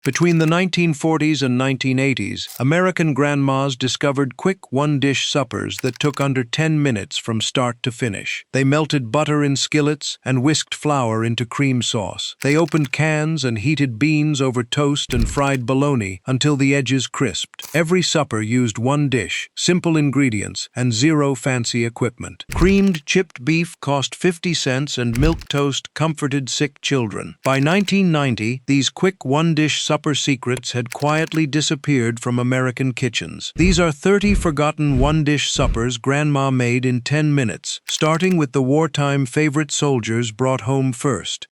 Between the 1940s and 1980s, American grandmas discovered quick one-dish suppers that took under 10 minutes from start to finish. They melted butter in skillets and whisked flour into cream sauce. They opened cans and heated beans over toast and fried bologna until the edges crisped. Every supper used one dish, simple ingredients, and zero fancy equipment. Creamed chipped beef cost 50 cents and milk toast comforted sick children. By 1990, these quick one-dish supper secrets had quietly disappeared from American kitchens. These are 30 forgotten one-dish suppers Grandma made in 10 minutes, starting with the wartime favorite soldiers brought home first.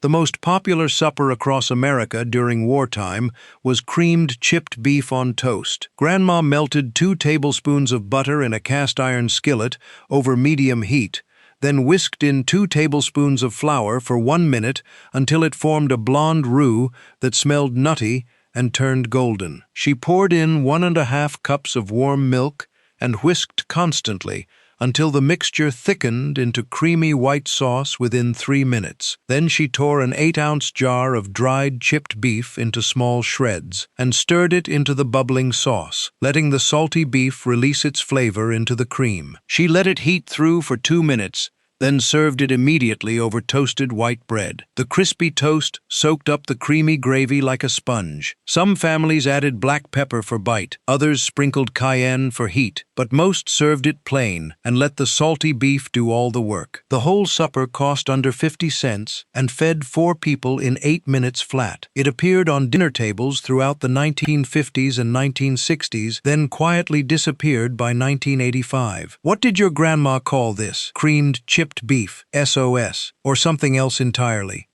The most popular supper across America during wartime was creamed chipped beef on toast. Grandma melted 2 tablespoons of butter in a cast-iron skillet over medium heat, then whisked in 2 tablespoons of flour for 1 minute until it formed a blonde roux that smelled nutty and turned golden. She poured in 1½ cups of warm milk and whisked constantly until the mixture thickened into creamy white sauce within 3 minutes. Then she tore an 8-ounce jar of dried chipped beef into small shreds and stirred it into the bubbling sauce, letting the salty beef release its flavor into the cream. She let it heat through for 2 minutes, then served it immediately over toasted white bread. The crispy toast soaked up the creamy gravy like a sponge. Some families added black pepper for bite, others sprinkled cayenne for heat, but most served it plain and let the salty beef do all the work. The whole supper cost under 50 cents and fed 4 people in 8 minutes flat. It appeared on dinner tables throughout the 1950s and 1960s, then quietly disappeared by 1985. What did your grandma call this? Creamed chipped beef, SOS, or something else entirely?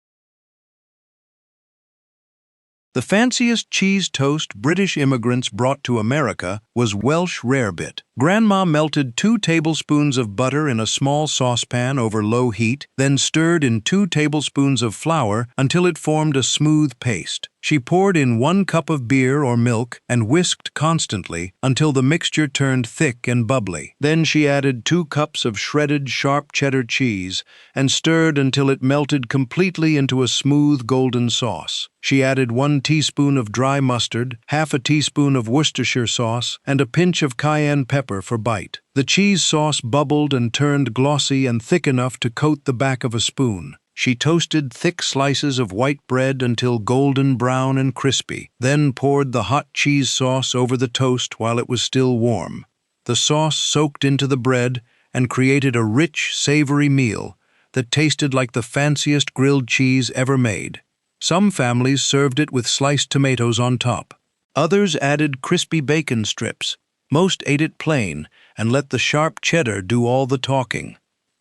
The fanciest cheese toast British immigrants brought to America was Welsh rarebit. Grandma melted 2 tablespoons of butter in a small saucepan over low heat, then stirred in 2 tablespoons of flour until it formed a smooth paste. She poured in 1 cup of beer or milk and whisked constantly until the mixture turned thick and bubbly. Then she added 2 cups of shredded sharp cheddar cheese and stirred until it melted completely into a smooth golden sauce. She added 1 teaspoon of dry mustard, half a teaspoon of Worcestershire sauce, and a pinch of cayenne pepper for bite. The cheese sauce bubbled and turned glossy and thick enough to coat the back of a spoon. She toasted thick slices of white bread until golden brown and crispy, then poured the hot cheese sauce over the toast while it was still warm. The sauce soaked into the bread and created a rich, savory meal that tasted like the fanciest grilled cheese ever made. Some families served it with sliced tomatoes on top. Others added crispy bacon strips. Most ate it plain and let the sharp cheddar do all the talking.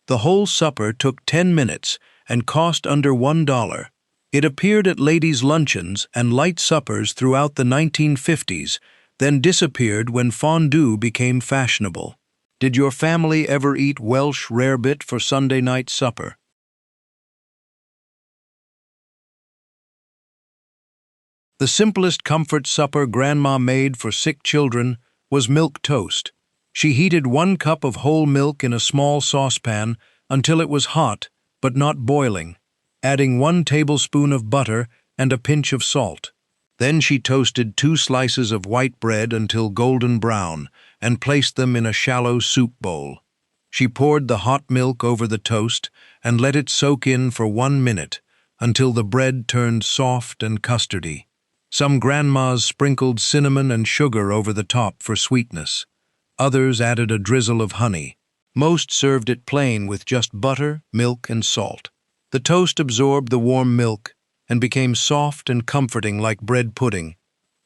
The whole supper took 10 minutes and cost under $1. It appeared at ladies' luncheons and light suppers throughout the 1950s, then disappeared when fondue became fashionable. Did your family ever eat Welsh rarebit for Sunday night supper? The simplest comfort supper Grandma made for sick children was milk toast. She heated 1 cup of whole milk in a small saucepan until it was hot but not boiling, adding 1 tablespoon of butter and a pinch of salt. Then she toasted 2 slices of white bread until golden brown and placed them in a shallow soup bowl. She poured the hot milk over the toast and let it soak in for 1 minute until the bread turned soft and custardy. Some grandmas sprinkled cinnamon and sugar over the top for sweetness. Others added a drizzle of honey. Most served it plain with just butter, milk, and salt. The toast absorbed the warm milk and became soft and comforting like bread pudding,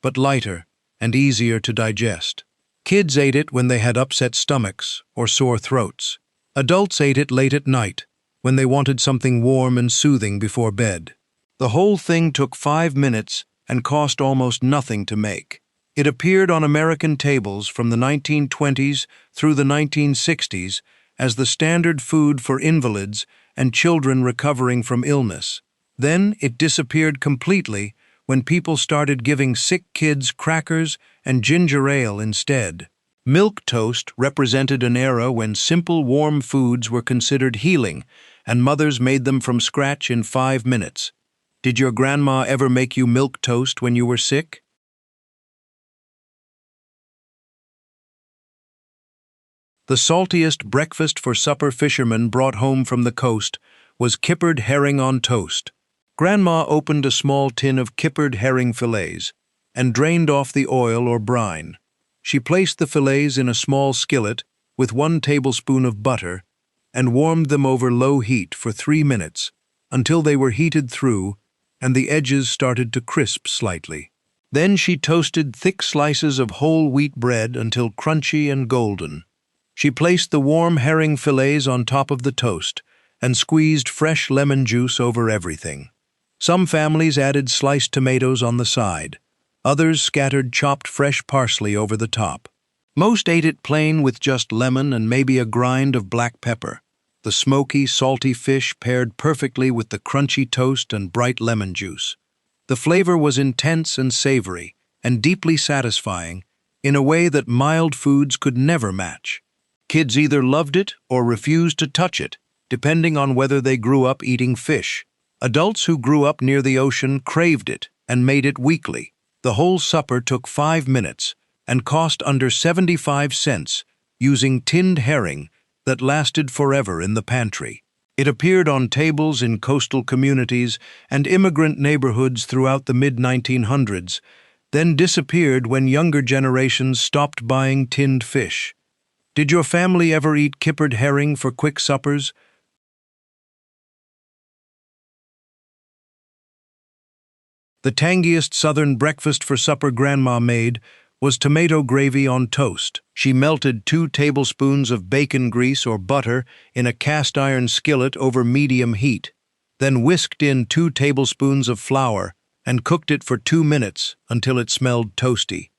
but lighter and easier to digest. Kids ate it when they had upset stomachs or sore throats. Adults ate it late at night when they wanted something warm and soothing before bed. The whole thing took 5 minutes and cost almost nothing to make. It appeared on American tables from the 1920s through the 1960s as the standard food for invalids and children recovering from illness. Then it disappeared completely when people started giving sick kids crackers and ginger ale instead. Milk toast represented an era when simple warm foods were considered healing, and mothers made them from scratch in 5 minutes. Did your grandma ever make you milk toast when you were sick? The saltiest breakfast for supper fishermen brought home from the coast was kippered herring on toast. Grandma opened a small tin of kippered herring fillets and drained off the oil or brine. She placed the fillets in a small skillet with 1 tablespoon of butter and warmed them over low heat for 3 minutes until they were heated through and the edges started to crisp slightly. Then she toasted thick slices of whole wheat bread until crunchy and golden. She placed the warm herring fillets on top of the toast and squeezed fresh lemon juice over everything. Some families added sliced tomatoes on the side. Others scattered chopped fresh parsley over the top. Most ate it plain with just lemon and maybe a grind of black pepper. The smoky, salty fish paired perfectly with the crunchy toast and bright lemon juice. The flavor was intense and savory, and deeply satisfying, in a way that mild foods could never match. Kids either loved it or refused to touch it, depending on whether they grew up eating fish. Adults who grew up near the ocean craved it and made it weekly. The whole supper took 5 minutes and cost under 75 cents, using tinned herring that lasted forever in the pantry. It appeared on tables in coastal communities and immigrant neighborhoods throughout the mid-1900s, then disappeared when younger generations stopped buying tinned fish. Did your family ever eat kippered herring for quick suppers? The tangiest southern breakfast for supper Grandma made was tomato gravy on toast. She melted 2 tablespoons of bacon grease or butter in a cast-iron skillet over medium heat, then whisked in 2 tablespoons of flour and cooked it for 2 minutes until it smelled toasty.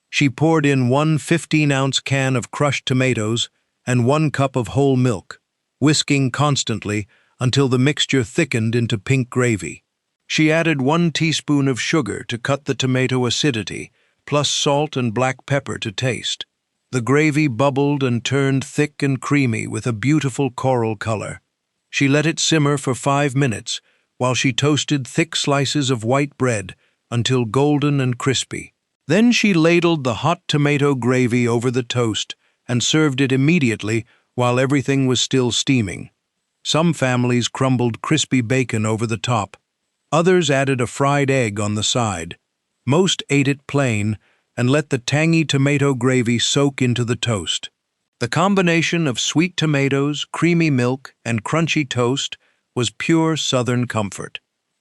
She poured in 1 15-ounce can of crushed tomatoes and 1 cup of whole milk, whisking constantly until the mixture thickened into pink gravy. She added 1 teaspoon of sugar to cut the tomato acidity, plus salt and black pepper to taste. The gravy bubbled and turned thick and creamy with a beautiful coral color. She let it simmer for 5 minutes while she toasted thick slices of white bread until golden and crispy. Then she ladled the hot tomato gravy over the toast and served it immediately while everything was still steaming. Some families crumbled crispy bacon over the top. Others added a fried egg on the side. Most ate it plain and let the tangy tomato gravy soak into the toast. The combination of sweet tomatoes, creamy milk, and crunchy toast was pure Southern comfort.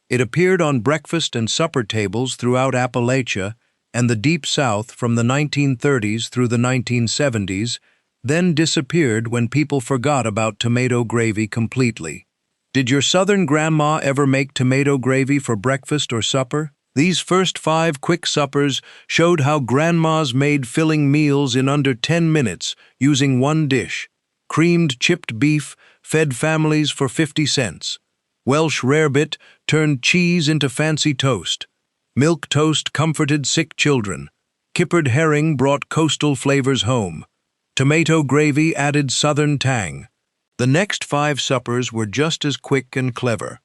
It appeared on breakfast and supper tables throughout Appalachia and the Deep South from the 1930s through the 1970s, then disappeared when people forgot about tomato gravy completely. Did your Southern grandma ever make tomato gravy for breakfast or supper? These first 5 quick suppers showed how grandmas made filling meals in under 10 minutes using 1 dish. Creamed chipped beef fed families for 50 cents. Welsh rarebit turned cheese into fancy toast. Milk toast comforted sick children. Kippered herring brought coastal flavors home. Tomato gravy added Southern tang. The next 5 suppers were just as quick and clever.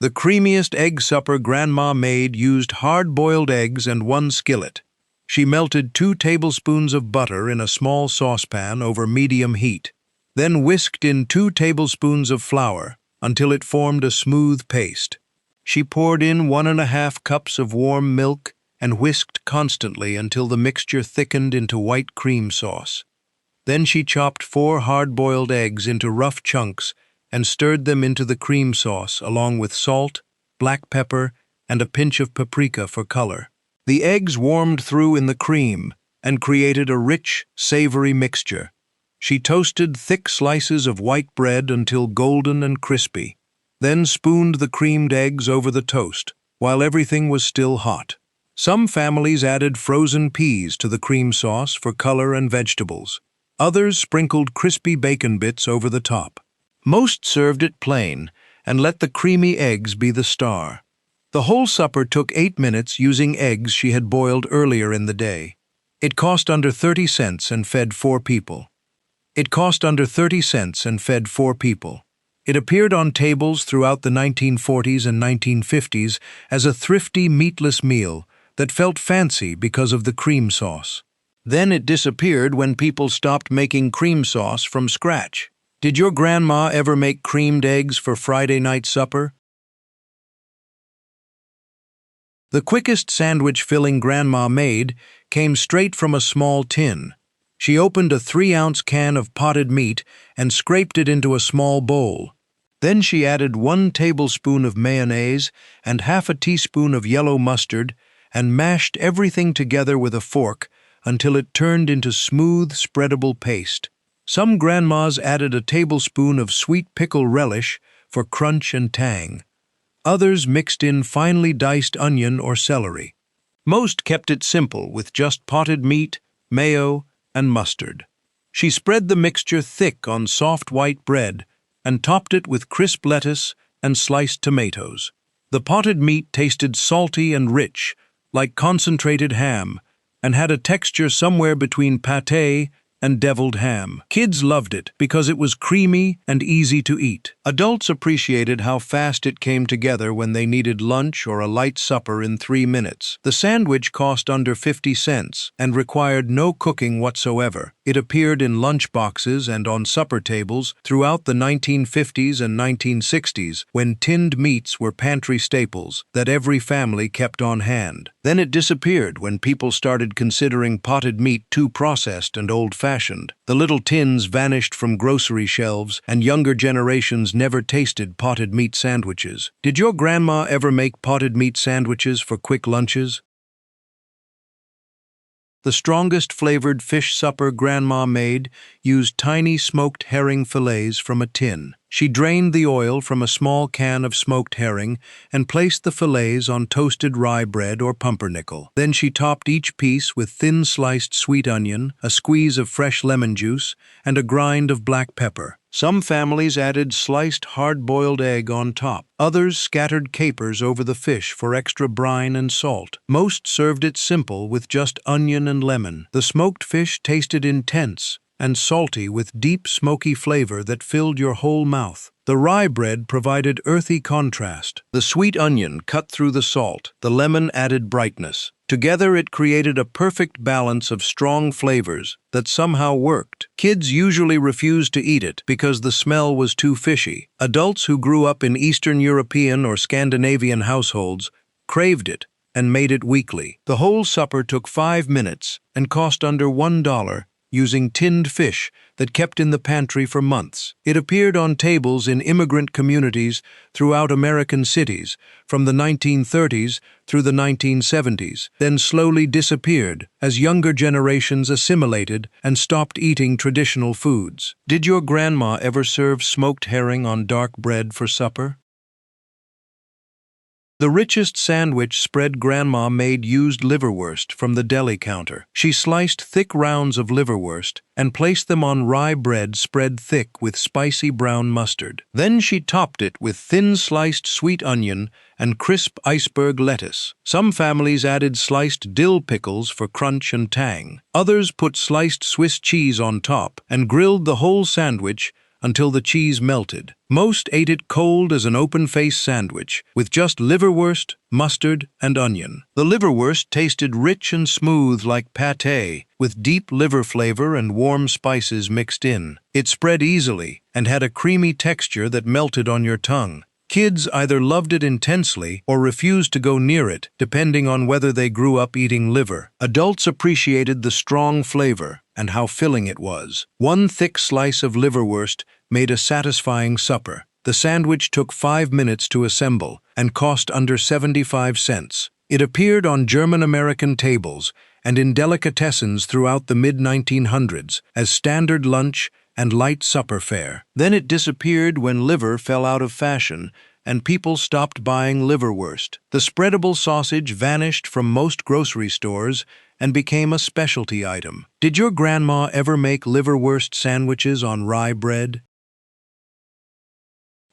The creamiest egg supper Grandma made used hard-boiled eggs and 1 skillet. She melted 2 tablespoons of butter in a small saucepan over medium heat, then whisked in 2 tablespoons of flour until it formed a smooth paste. She poured in 1½ cups of warm milk and whisked constantly until the mixture thickened into white cream sauce. Then she chopped 4 hard-boiled eggs into rough chunks and stirred them into the cream sauce along with salt, black pepper, and a pinch of paprika for color. The eggs warmed through in the cream and created a rich, savory mixture. She toasted thick slices of white bread until golden and crispy, then spooned the creamed eggs over the toast while everything was still hot. Some families added frozen peas to the cream sauce for color and vegetables. Others sprinkled crispy bacon bits over the top. Most served it plain and let the creamy eggs be the star. The whole supper took 8 minutes using eggs she had boiled earlier in the day. It cost under 30 cents and fed 4 people. It cost under 30 cents and fed 4 people. It appeared on tables throughout the 1940s and 1950s as a thrifty, meatless meal that felt fancy because of the cream sauce. Then it disappeared when people stopped making cream sauce from scratch. Did your grandma ever make creamed eggs for Friday night supper? The quickest sandwich filling Grandma made came straight from a small tin. She opened a 3-ounce can of potted meat and scraped it into a small bowl. Then she added 1 tablespoon of mayonnaise and half a teaspoon of yellow mustard and mashed everything together with a fork until it turned into smooth, spreadable paste. Some grandmas added a tablespoon of sweet pickle relish for crunch and tang. Others mixed in finely diced onion or celery. Most kept it simple with just potted meat, mayo, and mustard. She spread the mixture thick on soft white bread and topped it with crisp lettuce and sliced tomatoes. The potted meat tasted salty and rich, like concentrated ham, and had a texture somewhere between pâté and deviled ham. Kids loved it because it was creamy and easy to eat. Adults appreciated how fast it came together when they needed lunch or a light supper in 3 minutes. The sandwich cost under 50 cents and required no cooking whatsoever. It appeared in lunch boxes and on supper tables throughout the 1950s and 1960s when tinned meats were pantry staples that every family kept on hand. Then it disappeared when people started considering potted meat too processed and old-fashioned. The little tins vanished from grocery shelves, and younger generations never tasted potted meat sandwiches. Did your grandma ever make potted meat sandwiches for quick lunches? The strongest flavored fish supper Grandma made used tiny smoked herring fillets from a tin. She drained the oil from a small can of smoked herring and placed the fillets on toasted rye bread or pumpernickel. Then she topped each piece with thin sliced sweet onion, a squeeze of fresh lemon juice, and a grind of black pepper. Some families added sliced hard-boiled egg on top. Others scattered capers over the fish for extra brine and salt. Most served it simple with just onion and lemon. The smoked fish tasted intense and salty with deep smoky flavor that filled your whole mouth. The rye bread provided earthy contrast. The sweet onion cut through the salt. The lemon added brightness. Together it created a perfect balance of strong flavors that somehow worked. Kids usually refused to eat it because the smell was too fishy. Adults who grew up in Eastern European or Scandinavian households craved it and made it weekly. The whole supper took 5 minutes and cost under $1, using tinned fish that kept in the pantry for months. It appeared on tables in immigrant communities throughout American cities from the 1930s through the 1970s, then slowly disappeared as younger generations assimilated and stopped eating traditional foods. Did your grandma ever serve smoked herring on dark bread for supper? The richest sandwich spread Grandma made used liverwurst from the deli counter. She sliced thick rounds of liverwurst and placed them on rye bread spread thick with spicy brown mustard. Then she topped it with thin sliced sweet onion and crisp iceberg lettuce. Some families added sliced dill pickles for crunch and tang. Others put sliced Swiss cheese on top and grilled the whole sandwich until the cheese melted. Most ate it cold as an open-faced sandwich, with just liverwurst, mustard, and onion. The liverwurst tasted rich and smooth like pâté, with deep liver flavor and warm spices mixed in. It spread easily and had a creamy texture that melted on your tongue. Kids either loved it intensely or refused to go near it, depending on whether they grew up eating liver. Adults appreciated the strong flavor and how filling it was. One thick slice of liverwurst made a satisfying supper. The sandwich took 5 minutes to assemble and cost under 75 cents. It appeared on German-American tables and in delicatessens throughout the mid-1900s as standard lunch and light supper fare. Then it disappeared when liver fell out of fashion and people stopped buying liverwurst. The spreadable sausage vanished from most grocery stores and became a specialty item. Did your grandma ever make liverwurst sandwiches on rye bread?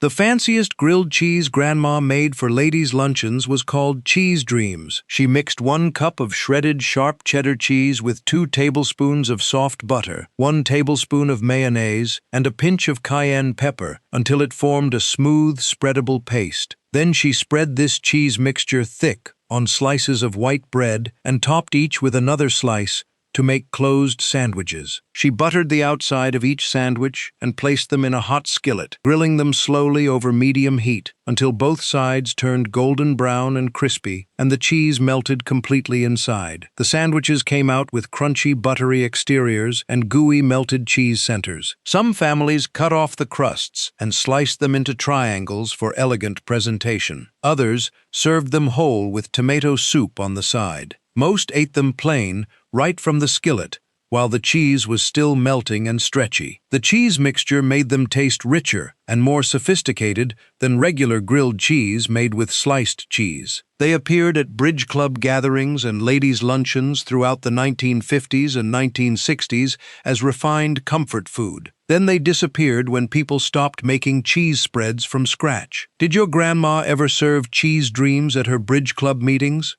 The fanciest grilled cheese Grandma made for ladies' luncheons was called Cheese Dreams. She mixed 1 cup of shredded sharp cheddar cheese with 2 tablespoons of soft butter, 1 tablespoon of mayonnaise, and a pinch of cayenne pepper until it formed a smooth, spreadable paste. Then she spread this cheese mixture thick on slices of white bread and topped each with another slice to make closed sandwiches. She buttered the outside of each sandwich and placed them in a hot skillet, grilling them slowly over medium heat until both sides turned golden brown and crispy and the cheese melted completely inside. The sandwiches came out with crunchy, buttery exteriors and gooey melted cheese centers. Some families cut off the crusts and sliced them into triangles for elegant presentation. Others served them whole with tomato soup on the side. Most ate them plain, right from the skillet, while the cheese was still melting and stretchy. The cheese mixture made them taste richer and more sophisticated than regular grilled cheese made with sliced cheese. They appeared at bridge club gatherings and ladies' luncheons throughout the 1950s and 1960s as refined comfort food. Then they disappeared when people stopped making cheese spreads from scratch. Did your grandma ever serve cheese dreams at her bridge club meetings?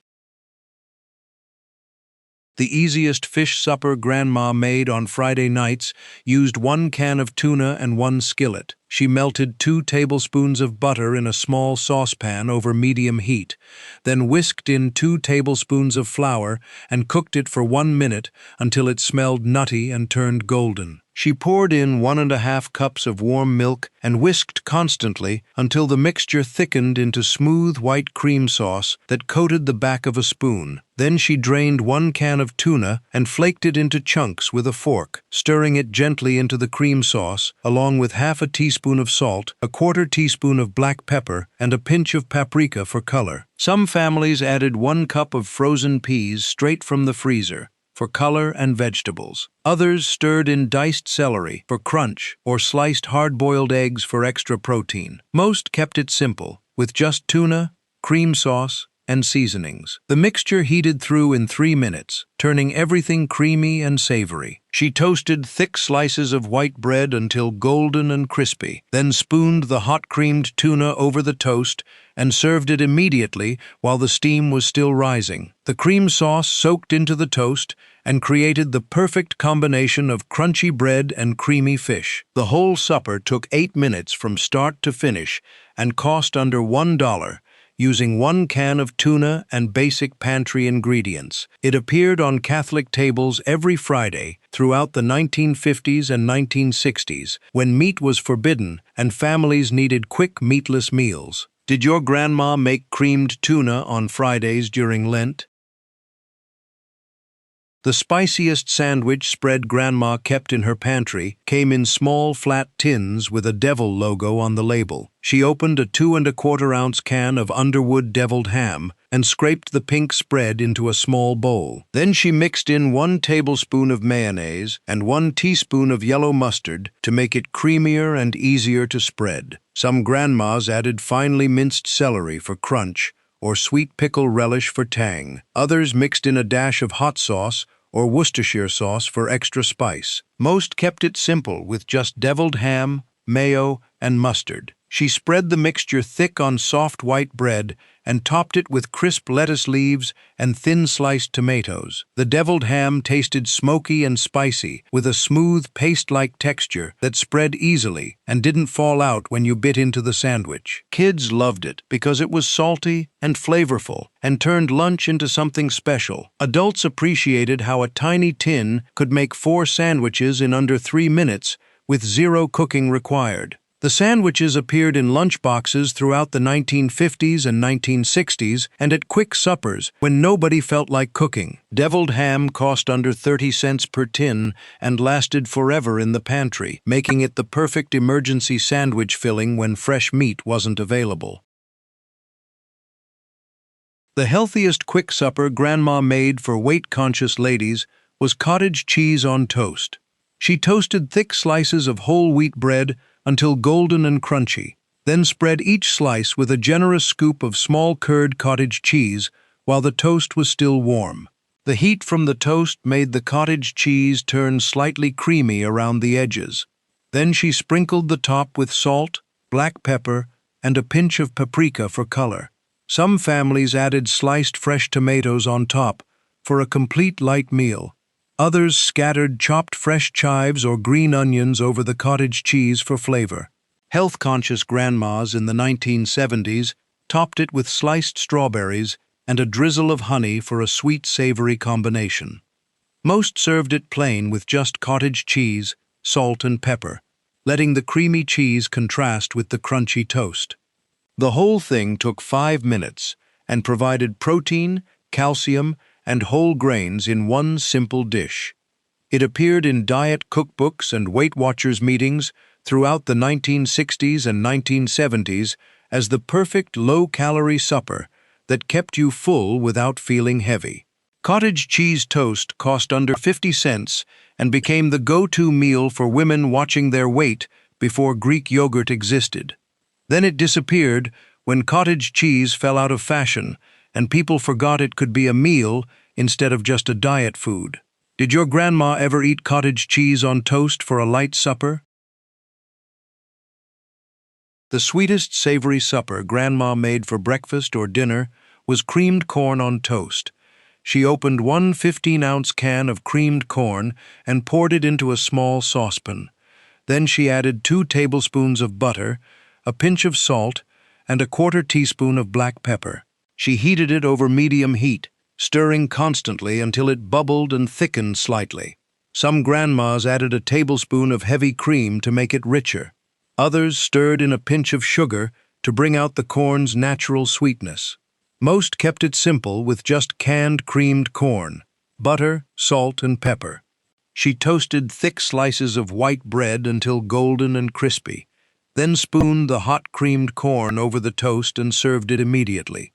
The easiest fish supper Grandma made on Friday nights used 1 can of tuna and 1 skillet. She melted 2 tablespoons of butter in a small saucepan over medium heat, then whisked in 2 tablespoons of flour and cooked it for 1 minute until it smelled nutty and turned golden. She poured in 1½ cups of warm milk and whisked constantly until the mixture thickened into smooth white cream sauce that coated the back of a spoon. Then she drained 1 can of tuna and flaked it into chunks with a fork, stirring it gently into the cream sauce, along with half a teaspoon of salt, a 1/4 teaspoon of black pepper, and a pinch of paprika for color. Some families added 1 cup of frozen peas straight from the freezer for color and vegetables. Others stirred in diced celery for crunch or sliced hard-boiled eggs for extra protein. Most kept it simple, with just tuna, cream sauce, and seasonings. The mixture heated through in 3 minutes, turning everything creamy and savory. She toasted thick slices of white bread until golden and crispy, then spooned the hot-creamed tuna over the toast and served it immediately while the steam was still rising. The cream sauce soaked into the toast and created the perfect combination of crunchy bread and creamy fish. The whole supper took 8 minutes from start to finish and cost under $1, using 1 can of tuna and basic pantry ingredients. It appeared on Catholic tables every Friday throughout the 1950s and 1960s, when meat was forbidden and families needed quick meatless meals. Did your grandma make creamed tuna on Fridays during Lent? The spiciest sandwich spread Grandma kept in her pantry came in small flat tins with a devil logo on the label. She opened a 2¼ ounce can of Underwood deviled ham and scraped the pink spread into a small bowl. Then she mixed in 1 tablespoon of mayonnaise and 1 teaspoon of yellow mustard to make it creamier and easier to spread. Some grandmas added finely minced celery for crunch or sweet pickle relish for tang. Others mixed in a dash of hot sauce or Worcestershire sauce for extra spice. Most kept it simple with just deviled ham, mayo, and mustard. She spread the mixture thick on soft white bread and topped it with crisp lettuce leaves and thin-sliced tomatoes. The deviled ham tasted smoky and spicy, with a smooth paste-like texture that spread easily and didn't fall out when you bit into the sandwich. Kids loved it because it was salty and flavorful and turned lunch into something special. Adults appreciated how a tiny tin could make 4 sandwiches in under 3 minutes with 0 cooking required. The sandwiches appeared in lunchboxes throughout the 1950s and 1960s and at quick suppers when nobody felt like cooking. Deviled ham cost under 30 cents per tin and lasted forever in the pantry, making it the perfect emergency sandwich filling when fresh meat wasn't available. The healthiest quick supper Grandma made for weight-conscious ladies was cottage cheese on toast. She toasted thick slices of whole wheat bread until golden and crunchy, then spread each slice with a generous scoop of small curd cottage cheese while the toast was still warm. The heat from the toast made the cottage cheese turn slightly creamy around the edges. Then she sprinkled the top with salt, black pepper, and a pinch of paprika for color. Some families added sliced fresh tomatoes on top for a complete light meal. Others scattered chopped fresh chives or green onions over the cottage cheese for flavor. Health-conscious grandmas in the 1970s topped it with sliced strawberries and a drizzle of honey for a sweet-savory combination. Most served it plain with just cottage cheese, salt, and pepper, letting the creamy cheese contrast with the crunchy toast. The whole thing took 5 minutes and provided protein, calcium, and whole grains in one simple dish. It appeared in diet cookbooks and Weight Watchers meetings throughout the 1960s and 1970s as the perfect low-calorie supper that kept you full without feeling heavy. Cottage cheese toast cost under 50 cents and became the go-to meal for women watching their weight before Greek yogurt existed. Then it disappeared when cottage cheese fell out of fashion and people forgot it could be a meal instead of just a diet food. Did your grandma ever eat cottage cheese on toast for a light supper? The sweetest savory supper Grandma made for breakfast or dinner was creamed corn on toast. She opened one 15-ounce can of creamed corn and poured it into a small saucepan. Then she added 2 tablespoons of butter, a pinch of salt, and a 1/4 teaspoon of black pepper. She heated it over medium heat, stirring constantly until it bubbled and thickened slightly. Some grandmas added a tablespoon of heavy cream to make it richer. Others stirred in a pinch of sugar to bring out the corn's natural sweetness. Most kept it simple with just canned creamed corn, butter, salt, and pepper. She toasted thick slices of white bread until golden and crispy, then spooned the hot creamed corn over the toast and served it immediately.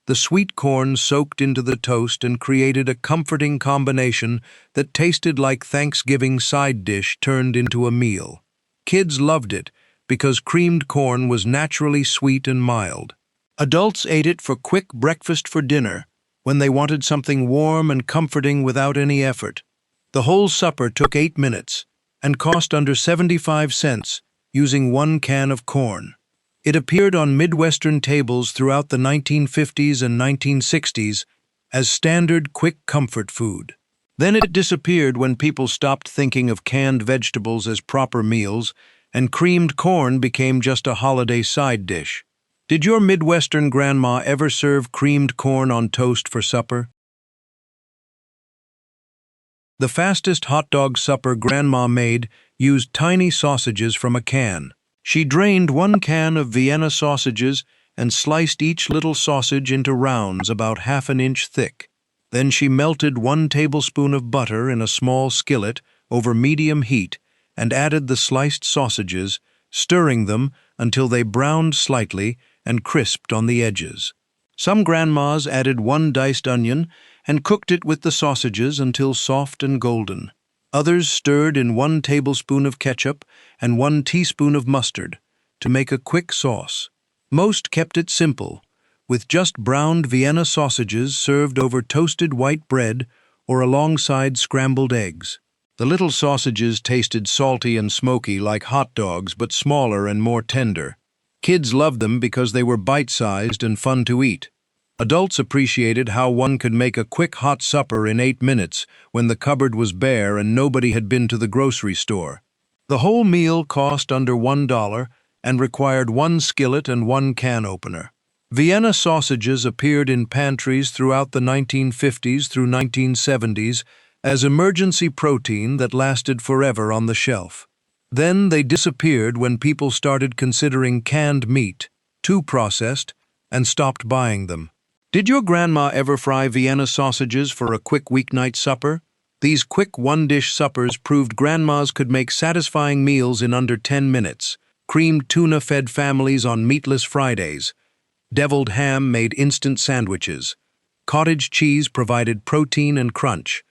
The sweet corn soaked into the toast and created a comforting combination that tasted like Thanksgiving side dish turned into a meal. Kids loved it because creamed corn was naturally sweet and mild. Adults ate it for quick breakfast for dinner when they wanted something warm and comforting without any effort. The whole supper took 8 minutes and cost under 75 cents using 1 can of corn. It appeared on Midwestern tables throughout the 1950s and 1960s as standard quick comfort food. Then it disappeared when people stopped thinking of canned vegetables as proper meals, and creamed corn became just a holiday side dish. Did your Midwestern grandma ever serve creamed corn on toast for supper? The fastest hot dog supper Grandma made used tiny sausages from a can. She drained 1 can of Vienna sausages and sliced each little sausage into rounds about 1/2 inch thick. Then she melted 1 tablespoon of butter in a small skillet over medium heat and added the sliced sausages, stirring them until they browned slightly and crisped on the edges. Some grandmas added 1 diced onion and cooked it with the sausages until soft and golden. Others stirred in 1 tablespoon of ketchup and 1 teaspoon of mustard to make a quick sauce. Most kept it simple, with just browned Vienna sausages served over toasted white bread or alongside scrambled eggs. The little sausages tasted salty and smoky like hot dogs, but smaller and more tender. Kids loved them because they were bite-sized and fun to eat. Adults appreciated how one could make a quick hot supper in 8 minutes when the cupboard was bare and nobody had been to the grocery store. The whole meal cost under $1 and required 1 skillet and 1 can opener. Vienna sausages appeared in pantries throughout the 1950s through 1970s as emergency protein that lasted forever on the shelf. Then they disappeared when people started considering canned meat too processed and stopped buying them. Did your grandma ever fry Vienna sausages for a quick weeknight supper? These quick one-dish suppers proved grandmas could make satisfying meals in under 10 minutes. Creamed tuna fed families on meatless Fridays. Deviled ham made instant sandwiches. Cottage cheese provided protein and crunch.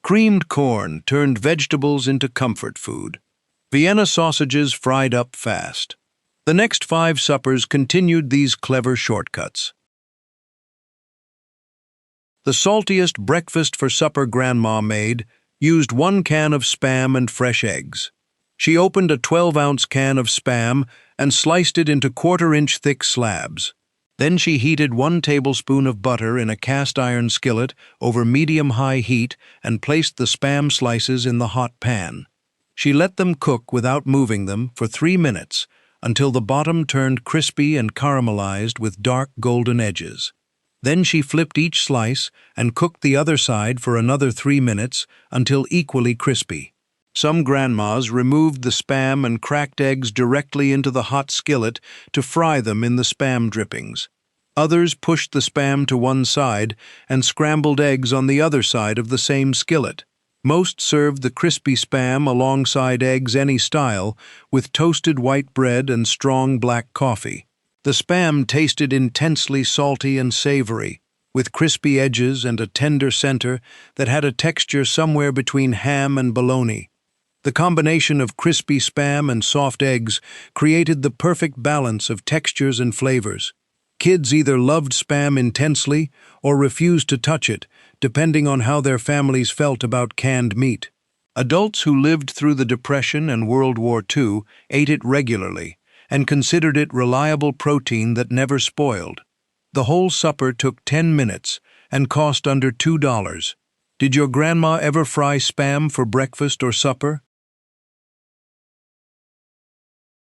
Creamed corn turned vegetables into comfort food. Vienna sausages fried up fast. The next 5 suppers continued these clever shortcuts. The saltiest breakfast for supper Grandma made used 1 can of Spam and fresh eggs. She opened a 12-ounce can of Spam and sliced it into quarter-inch thick slabs. Then she heated 1 tablespoon of butter in a cast-iron skillet over medium-high heat and placed the Spam slices in the hot pan. She let them cook without moving them for 3 minutes until the bottom turned crispy and caramelized with dark golden edges. Then she flipped each slice and cooked the other side for another 3 minutes until equally crispy. Some grandmas removed the Spam and cracked eggs directly into the hot skillet to fry them in the Spam drippings. Others pushed the Spam to one side and scrambled eggs on the other side of the same skillet. Most served the crispy Spam alongside eggs any style, with toasted white bread and strong black coffee. The Spam tasted intensely salty and savory, with crispy edges and a tender center that had a texture somewhere between ham and bologna. The combination of crispy Spam and soft eggs created the perfect balance of textures and flavors. Kids either loved Spam intensely or refused to touch it, depending on how their families felt about canned meat. Adults who lived through the Depression and World War II ate it regularly and considered it reliable protein that never spoiled. The whole supper took 10 minutes and cost under $2. Did your grandma ever fry Spam for breakfast or supper?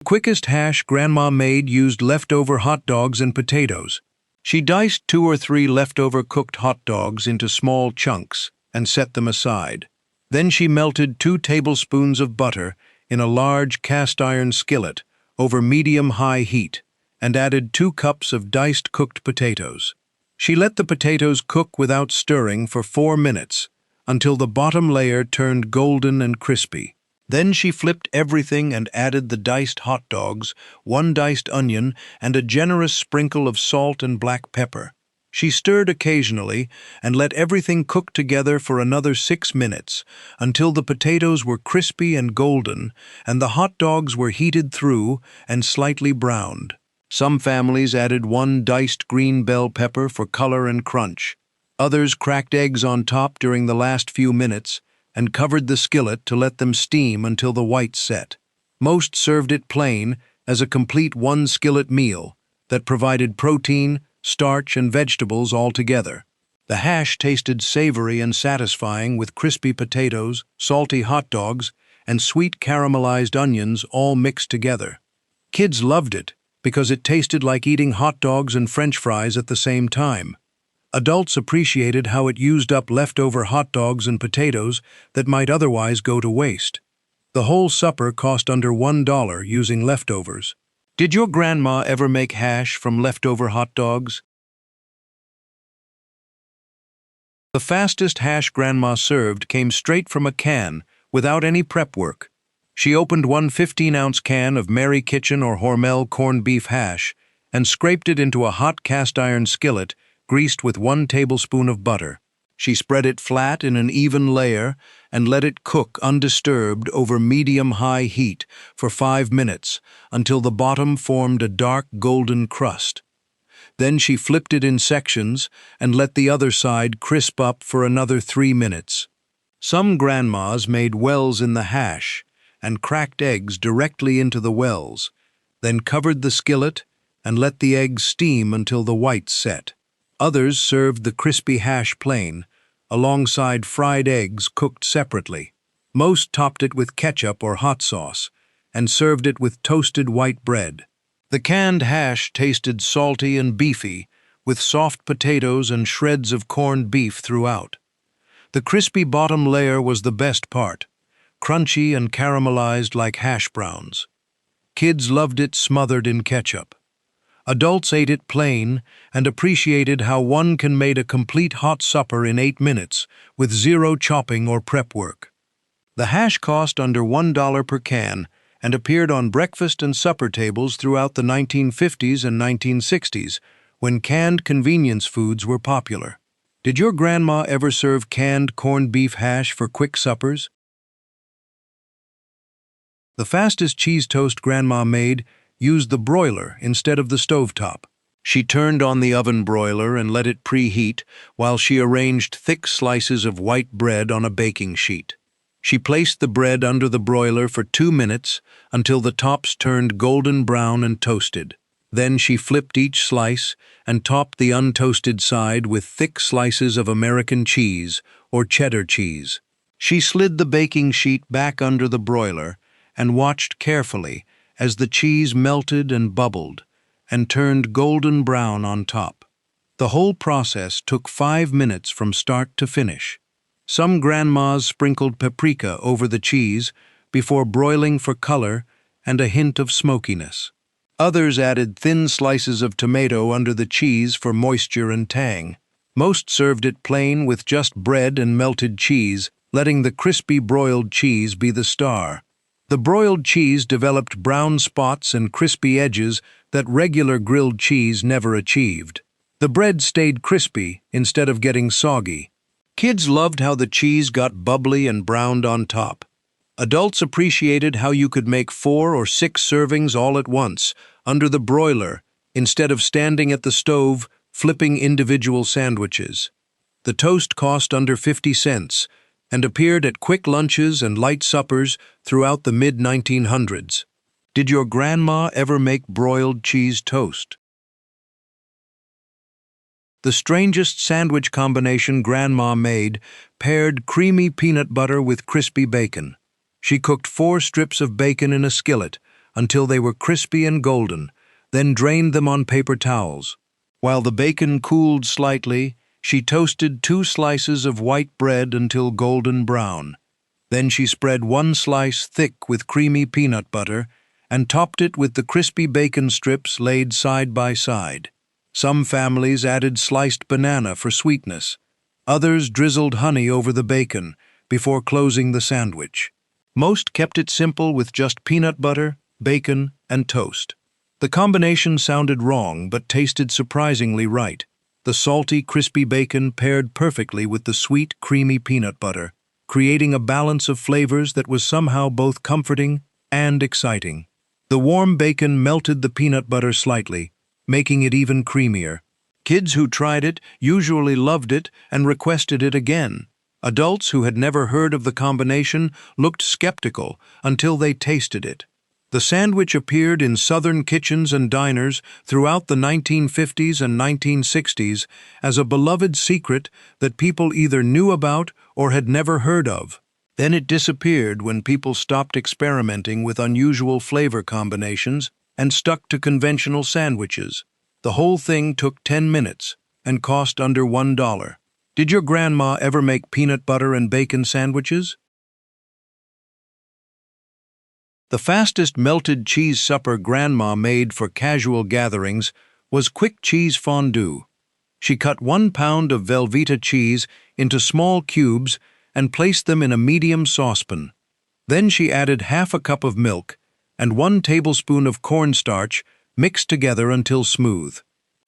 The quickest hash Grandma made used leftover hot dogs and potatoes. She diced 2 or 3 leftover cooked hot dogs into small chunks and set them aside. Then she melted 2 tablespoons of butter in a large cast-iron skillet over medium-high heat and added 2 cups of diced cooked potatoes. She let the potatoes cook without stirring for 4 minutes until the bottom layer turned golden and crispy. Then she flipped everything and added the diced hot dogs, 1 diced onion, and a generous sprinkle of salt and black pepper. She stirred occasionally and let everything cook together for another 6 minutes until the potatoes were crispy and golden and the hot dogs were heated through and slightly browned. Some families added 1 diced green bell pepper for color and crunch. Others cracked eggs on top during the last few minutes and covered the skillet to let them steam until the whites set. Most served it plain as a complete 1-skillet meal that provided protein, starch, and vegetables all together. The hash tasted savory and satisfying with crispy potatoes, salty hot dogs, and sweet caramelized onions all mixed together. Kids loved it because it tasted like eating hot dogs and French fries at the same time. Adults appreciated how it used up leftover hot dogs and potatoes that might otherwise go to waste. The whole supper cost under $1 using leftovers. Did your grandma ever make hash from leftover hot dogs? The fastest hash Grandma served came straight from a can, without any prep work. She opened 1 15-ounce can of Mary Kitchen or Hormel corned beef hash and scraped it into a hot cast-iron skillet greased with 1 tablespoon of butter. She spread it flat in an even layer and let it cook undisturbed over medium-high heat for 5 minutes until the bottom formed a dark golden crust. Then she flipped it in sections and let the other side crisp up for another 3 minutes. Some grandmas made wells in the hash and cracked eggs directly into the wells, then covered the skillet and let the eggs steam until the whites set. Others served the crispy hash plain, alongside fried eggs cooked separately. Most topped it with ketchup or hot sauce, and served it with toasted white bread. The canned hash tasted salty and beefy, with soft potatoes and shreds of corned beef throughout. The crispy bottom layer was the best part, crunchy and caramelized like hash browns. Kids loved it smothered in ketchup. Adults ate it plain and appreciated how one can make a complete hot supper in 8 minutes with 0 chopping or prep work. The hash cost under $1 per can and appeared on breakfast and supper tables throughout the 1950s and 1960s, when canned convenience foods were popular. Did your grandma ever serve canned corned beef hash for quick suppers? The fastest cheese toast Grandma made used the broiler instead of the stovetop. She turned on the oven broiler and let it preheat while she arranged thick slices of white bread on a baking sheet. She placed the bread under the broiler for 2 minutes until the tops turned golden brown and toasted. Then she flipped each slice and topped the untoasted side with thick slices of American cheese or cheddar cheese. She slid the baking sheet back under the broiler and watched carefully as the cheese melted and bubbled and turned golden brown on top. The whole process took 5 minutes from start to finish. Some grandmas sprinkled paprika over the cheese before broiling for color and a hint of smokiness. Others added thin slices of tomato under the cheese for moisture and tang. Most served it plain with just bread and melted cheese, letting the crispy broiled cheese be the star. The broiled cheese developed brown spots and crispy edges that regular grilled cheese never achieved. The bread stayed crispy instead of getting soggy. Kids loved how the cheese got bubbly and browned on top. Adults appreciated how you could make 4 or 6 servings all at once, under the broiler, instead of standing at the stove, flipping individual sandwiches. The toast cost under 50 cents and appeared at quick lunches and light suppers throughout the mid-1900s. Did your grandma ever make broiled cheese toast? The strangest sandwich combination Grandma made paired creamy peanut butter with crispy bacon. She cooked 4 strips of bacon in a skillet until they were crispy and golden, then drained them on paper towels. While the bacon cooled slightly, she toasted 2 slices of white bread until golden brown. Then she spread 1 slice thick with creamy peanut butter and topped it with the crispy bacon strips laid side by side. Some families added sliced banana for sweetness. Others drizzled honey over the bacon before closing the sandwich. Most kept it simple with just peanut butter, bacon, and toast. The combination sounded wrong but tasted surprisingly right. The salty, crispy bacon paired perfectly with the sweet, creamy peanut butter, creating a balance of flavors that was somehow both comforting and exciting. The warm bacon melted the peanut butter slightly, making it even creamier. Kids who tried it usually loved it and requested it again. Adults who had never heard of the combination looked skeptical until they tasted it. The sandwich appeared in Southern kitchens and diners throughout the 1950s and 1960s as a beloved secret that people either knew about or had never heard of. Then it disappeared when people stopped experimenting with unusual flavor combinations and stuck to conventional sandwiches. The whole thing took 10 minutes and cost under $1. Did your grandma ever make peanut butter and bacon sandwiches? The fastest melted cheese supper Grandma made for casual gatherings was quick cheese fondue. She cut 1 pound of Velveeta cheese into small cubes and placed them in a medium saucepan. Then she added half a cup of milk and 1 tablespoon of cornstarch mixed together until smooth.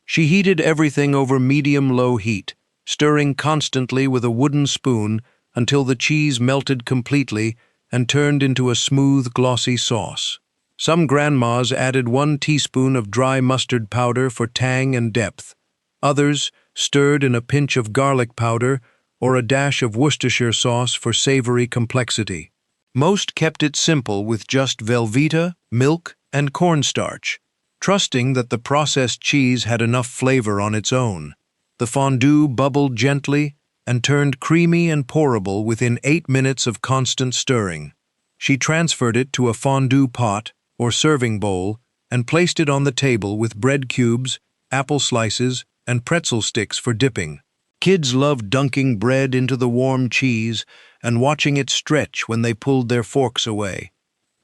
She heated everything over medium-low heat, stirring constantly with a wooden spoon until the cheese melted completely and turned into a smooth, glossy sauce. Some grandmas added 1 teaspoon of dry mustard powder for tang and depth. Others stirred in a pinch of garlic powder or a dash of Worcestershire sauce for savory complexity. Most kept it simple with just Velveeta, milk, and cornstarch, trusting that the processed cheese had enough flavor on its own. The fondue bubbled gently and turned creamy and pourable within 8 minutes of constant stirring. She transferred it to a fondue pot or serving bowl and placed it on the table with bread cubes, apple slices, and pretzel sticks for dipping. Kids loved dunking bread into the warm cheese and watching it stretch when they pulled their forks away.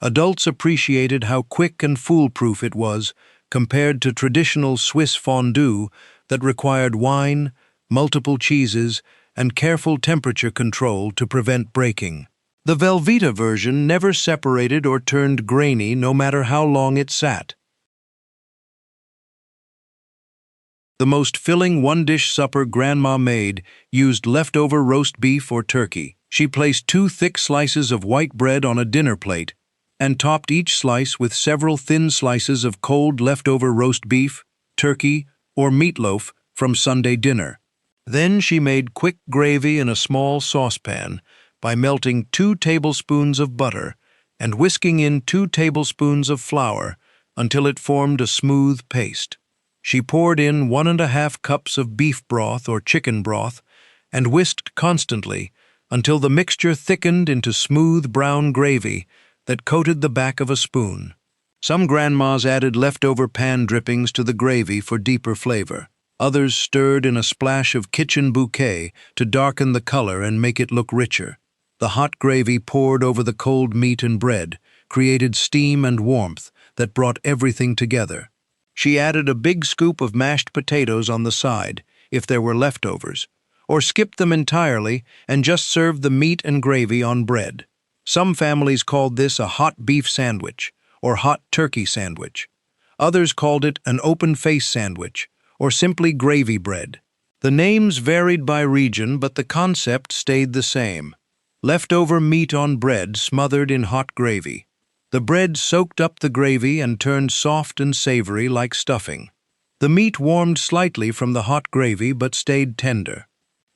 Adults appreciated how quick and foolproof it was compared to traditional Swiss fondue that required wine, multiple cheeses, and careful temperature control to prevent breaking. The Velveeta version never separated or turned grainy no matter how long it sat. The most filling one-dish supper Grandma made used leftover roast beef or turkey. She placed 2 thick slices of white bread on a dinner plate and topped each slice with several thin slices of cold leftover roast beef, turkey, or meatloaf from Sunday dinner. Then she made quick gravy in a small saucepan by melting 2 tablespoons of butter and whisking in 2 tablespoons of flour until it formed a smooth paste. She poured in 1½ cups of beef broth or chicken broth and whisked constantly until the mixture thickened into smooth brown gravy that coated the back of a spoon. Some grandmas added leftover pan drippings to the gravy for deeper flavor. Others stirred in a splash of kitchen bouquet to darken the color and make it look richer. The hot gravy poured over the cold meat and bread created steam and warmth that brought everything together. She added a big scoop of mashed potatoes on the side, if there were leftovers, or skipped them entirely and just served the meat and gravy on bread. Some families called this a hot beef sandwich or hot turkey sandwich. Others called it an open-face sandwich or simply gravy bread. The names varied by region, but the concept stayed the same. Leftover meat on bread smothered in hot gravy. The bread soaked up the gravy and turned soft and savory like stuffing. The meat warmed slightly from the hot gravy but stayed tender.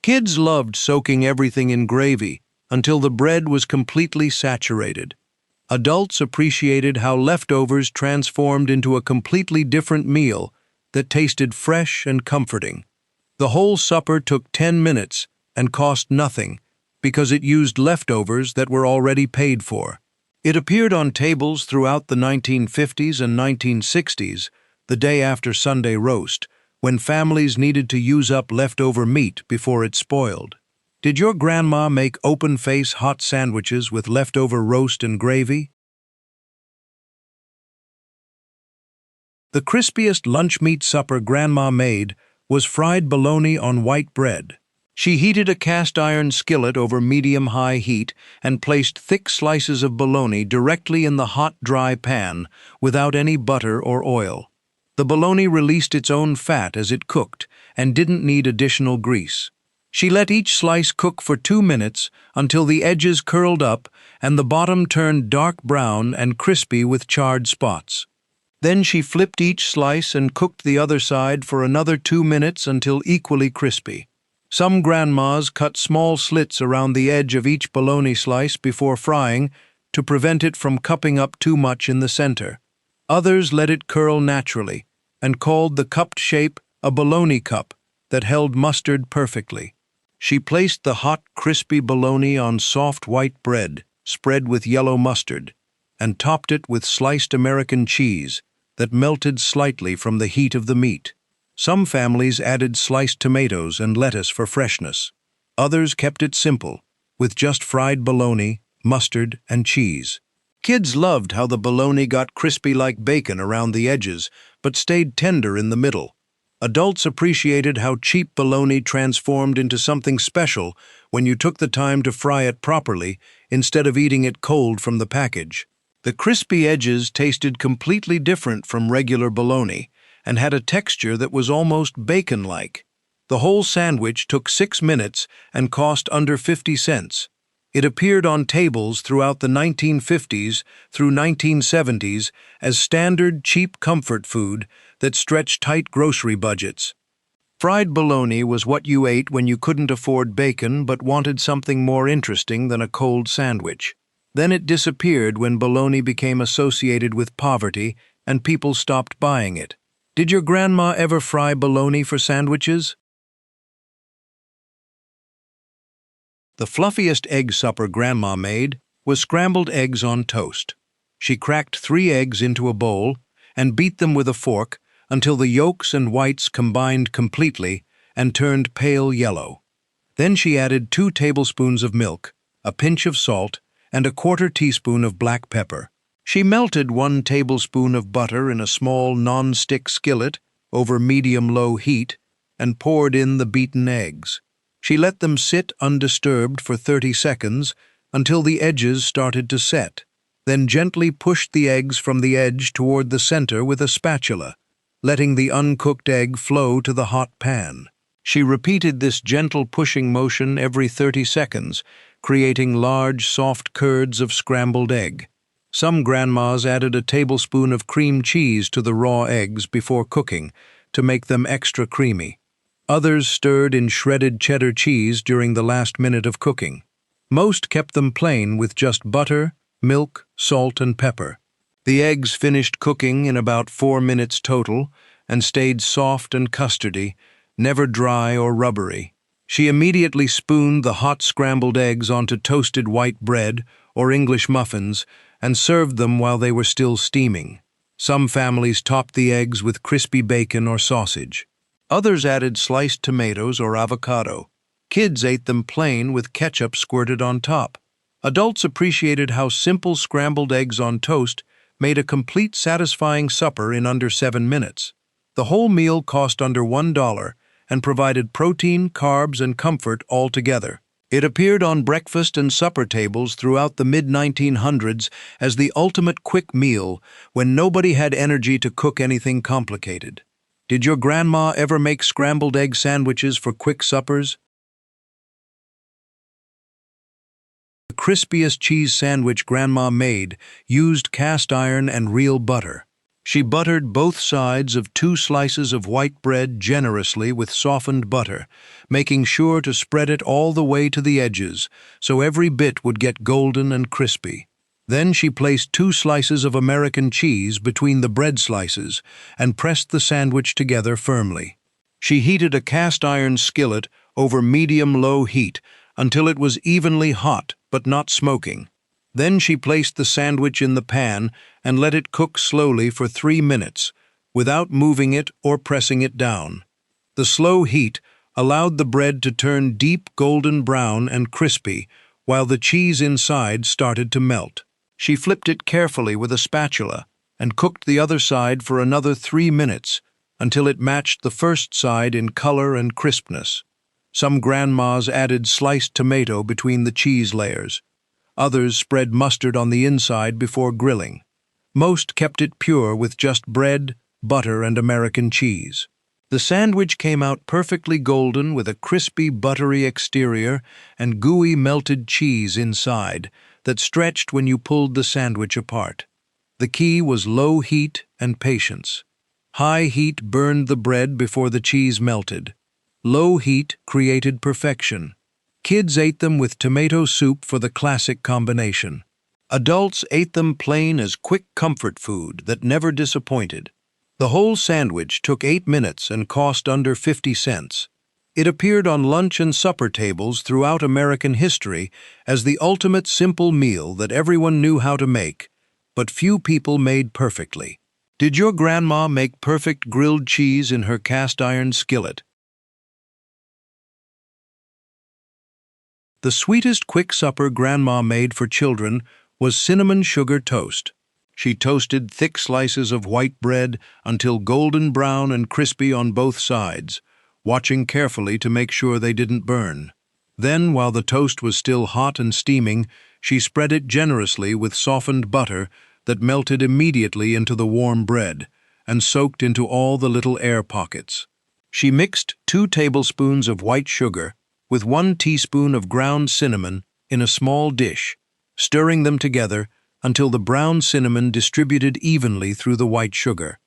Kids loved soaking everything in gravy until the bread was completely saturated. Adults appreciated how leftovers transformed into a completely different meal that tasted fresh and comforting. The whole supper took 10 minutes and cost nothing because it used leftovers that were already paid for. It appeared on tables throughout the 1950s and 1960s, the day after Sunday roast, when families needed to use up leftover meat before it spoiled. Did your grandma make open-face hot sandwiches with leftover roast and gravy? The crispiest lunch meat supper Grandma made was fried bologna on white bread. She heated a cast-iron skillet over medium-high heat and placed thick slices of bologna directly in the hot, dry pan without any butter or oil. The bologna released its own fat as it cooked and didn't need additional grease. She let each slice cook for 2 minutes until the edges curled up and the bottom turned dark brown and crispy with charred spots. Then she flipped each slice and cooked the other side for another 2 minutes until equally crispy. Some grandmas cut small slits around the edge of each bologna slice before frying to prevent it from cupping up too much in the center. Others let it curl naturally and called the cupped shape a bologna cup that held mustard perfectly. She placed the hot, crispy bologna on soft white bread, spread with yellow mustard, and topped it with sliced American cheese that melted slightly from the heat of the meat. Some families added sliced tomatoes and lettuce for freshness. Others kept it simple, with just fried bologna, mustard, and cheese. Kids loved how the bologna got crispy like bacon around the edges, but stayed tender in the middle. Adults appreciated how cheap bologna transformed into something special when you took the time to fry it properly instead of eating it cold from the package. The crispy edges tasted completely different from regular bologna and had a texture that was almost bacon-like. The whole sandwich took 6 minutes and cost under 50 cents. It appeared on tables throughout the 1950s through 1970s as standard, cheap comfort food that stretched tight grocery budgets. Fried bologna was what you ate when you couldn't afford bacon but wanted something more interesting than a cold sandwich. Then it disappeared when bologna became associated with poverty and people stopped buying it. Did your grandma ever fry bologna for sandwiches? The fluffiest egg supper Grandma made was scrambled eggs on toast. She cracked 3 eggs into a bowl and beat them with a fork until the yolks and whites combined completely and turned pale yellow. Then she added 2 tablespoons of milk, a pinch of salt, and a 1/4 teaspoon of black pepper. She melted 1 tablespoon of butter in a small non-stick skillet over medium-low heat and poured in the beaten eggs. She let them sit undisturbed for 30 seconds until the edges started to set, then gently pushed the eggs from the edge toward the center with a spatula, letting the uncooked egg flow to the hot pan. She repeated this gentle pushing motion every 30 seconds, creating large, soft curds of scrambled egg. Some grandmas added a tablespoon of cream cheese to the raw eggs before cooking to make them extra creamy. Others stirred in shredded cheddar cheese during the last minute of cooking. Most kept them plain with just butter, milk, salt, and pepper. The eggs finished cooking in about 4 minutes total and stayed soft and custardy, never dry or rubbery. She immediately spooned the hot scrambled eggs onto toasted white bread or English muffins and served them while they were still steaming. Some families topped the eggs with crispy bacon or sausage. Others added sliced tomatoes or avocado. Kids ate them plain with ketchup squirted on top. Adults appreciated how simple scrambled eggs on toast made a complete satisfying supper in under 7 minutes. The whole meal cost under $1 and provided protein, carbs, and comfort all together. It appeared on breakfast and supper tables throughout the mid-1900s as the ultimate quick meal when nobody had energy to cook anything complicated. Did your grandma ever make scrambled egg sandwiches for quick suppers? The crispiest cheese sandwich Grandma made used cast iron and real butter. She buttered both sides of 2 slices of white bread generously with softened butter, making sure to spread it all the way to the edges so every bit would get golden and crispy. Then she placed 2 slices of American cheese between the bread slices and pressed the sandwich together firmly. She heated a cast iron skillet over medium-low heat until it was evenly hot but not smoking. Then she placed the sandwich in the pan and let it cook slowly for 3 minutes, without moving it or pressing it down. The slow heat allowed the bread to turn deep golden brown and crispy, while the cheese inside started to melt. She flipped it carefully with a spatula and cooked the other side for another 3 minutes until it matched the first side in color and crispness. Some grandmas added sliced tomato between the cheese layers. Others spread mustard on the inside before grilling. Most kept it pure with just bread, butter, and American cheese. The sandwich came out perfectly golden with a crispy, buttery exterior and gooey melted cheese inside that stretched when you pulled the sandwich apart. The key was low heat and patience. High heat burned the bread before the cheese melted. Low heat created perfection. Kids ate them with tomato soup for the classic combination. Adults ate them plain as quick comfort food that never disappointed. The whole sandwich took 8 minutes and cost under 50 cents. It appeared on lunch and supper tables throughout American history as the ultimate simple meal that everyone knew how to make, but few people made perfectly. Did your grandma make perfect grilled cheese in her cast iron skillet? The sweetest quick supper Grandma made for children was cinnamon sugar toast. She toasted thick slices of white bread until golden brown and crispy on both sides, watching carefully to make sure they didn't burn. Then, while the toast was still hot and steaming, she spread it generously with softened butter that melted immediately into the warm bread and soaked into all the little air pockets. She mixed 2 tablespoons of white sugar with 1 teaspoon of ground cinnamon in a small dish, stirring them together until the brown cinnamon distributed evenly through the white sugar.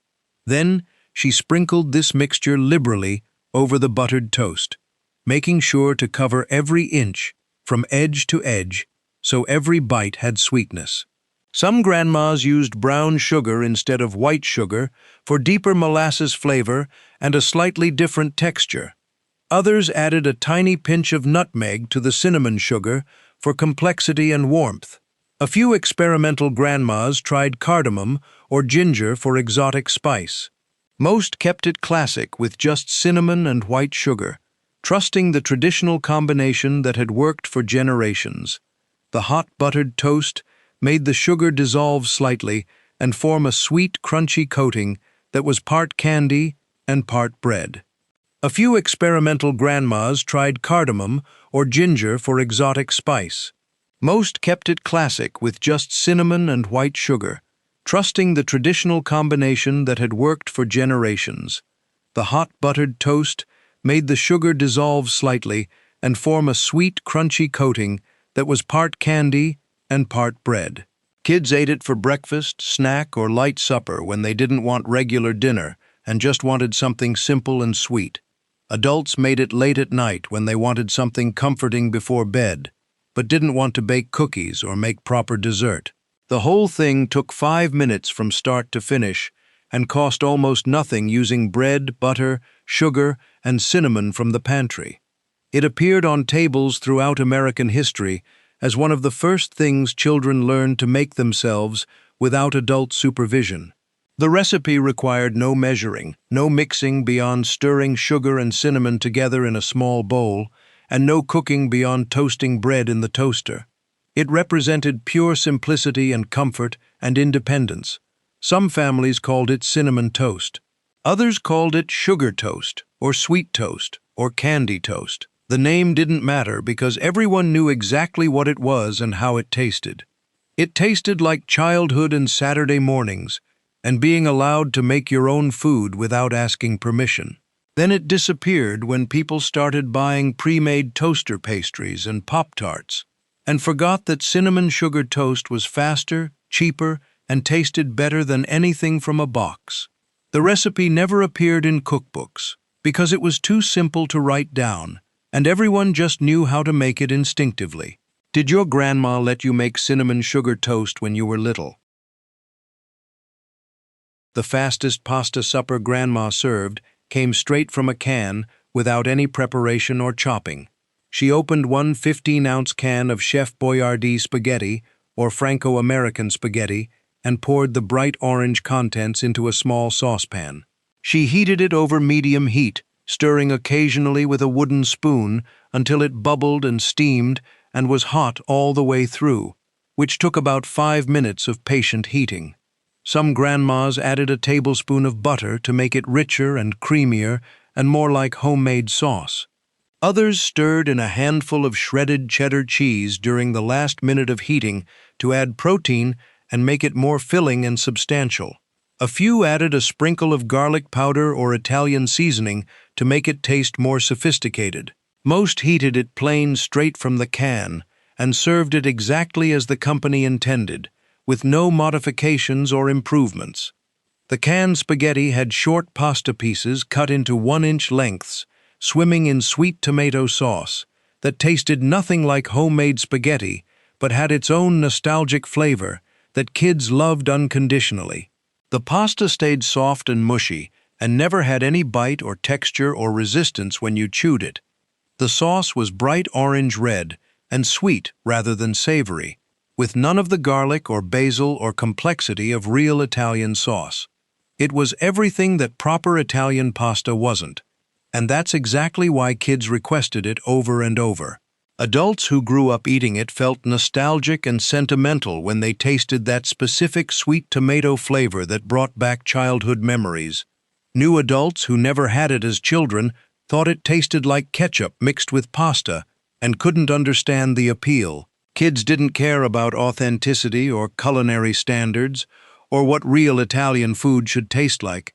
Then she sprinkled this mixture liberally over the buttered toast, making sure to cover every inch from edge to edge so every bite had sweetness. Some grandmas used brown sugar instead of white sugar for deeper molasses flavor and a slightly different texture. Others added a tiny pinch of nutmeg to the cinnamon sugar for complexity and warmth. A few experimental grandmas tried cardamom or ginger for exotic spice. Most kept it classic with just cinnamon and white sugar, trusting the traditional combination that had worked for generations. The hot buttered toast made the sugar dissolve slightly and form a sweet, crunchy coating that was part candy and part bread. A few experimental grandmas tried cardamom or ginger for exotic spice. Most kept it classic with just cinnamon and white sugar, trusting the traditional combination that had worked for generations. The hot buttered toast made the sugar dissolve slightly and form a sweet, crunchy coating that was part candy and part bread. Kids ate it for breakfast, snack, or light supper when they didn't want regular dinner and just wanted something simple and sweet. Adults made it late at night when they wanted something comforting before bed. but didn't want to bake cookies or make proper dessert. The whole thing took 5 minutes from start to finish and cost almost nothing using bread, butter, sugar, and cinnamon from the pantry. It appeared on tables throughout American history as one of the first things children learned to make themselves without adult supervision. The recipe required no measuring, no mixing beyond stirring sugar and cinnamon together in a small bowl, and no cooking beyond toasting bread in the toaster. It represented pure simplicity and comfort and independence. Some families called it cinnamon toast. Others called it sugar toast, or sweet toast, or candy toast. The name didn't matter because everyone knew exactly what it was and how it tasted. It tasted like childhood and Saturday mornings, and being allowed to make your own food without asking permission. Then it disappeared when people started buying pre-made toaster pastries and Pop-Tarts, and forgot that cinnamon sugar toast was faster, cheaper, and tasted better than anything from a box. The recipe never appeared in cookbooks because it was too simple to write down, and everyone just knew how to make it instinctively. Did your grandma let you make cinnamon sugar toast when you were little? The fastest pasta supper Grandma served came straight from a can without any preparation or chopping. She opened one 15-ounce can of Chef Boyardee spaghetti, or Franco-American spaghetti, and poured the bright orange contents into a small saucepan. She heated it over medium heat, stirring occasionally with a wooden spoon until it bubbled and steamed and was hot all the way through, which took about 5 minutes of patient heating. Some grandmas added a tablespoon of butter to make it richer and creamier and more like homemade sauce. Others stirred in a handful of shredded cheddar cheese during the last minute of heating to add protein and make it more filling and substantial. A few added a sprinkle of garlic powder or Italian seasoning to make it taste more sophisticated. Most heated it plain straight from the can and served it exactly as the company intended, with no modifications or improvements. The canned spaghetti had short pasta pieces cut into 1-inch lengths, swimming in sweet tomato sauce, that tasted nothing like homemade spaghetti, but had its own nostalgic flavor that kids loved unconditionally. The pasta stayed soft and mushy, and never had any bite or texture or resistance when you chewed it. The sauce was bright orange-red and sweet rather than savory, with none of the garlic or basil or complexity of real Italian sauce. It was everything that proper Italian pasta wasn't, and that's exactly why kids requested it over and over. Adults who grew up eating it felt nostalgic and sentimental when they tasted that specific sweet tomato flavor that brought back childhood memories. New adults who never had it as children thought it tasted like ketchup mixed with pasta and couldn't understand the appeal. Kids didn't care about authenticity or culinary standards or what real Italian food should taste like.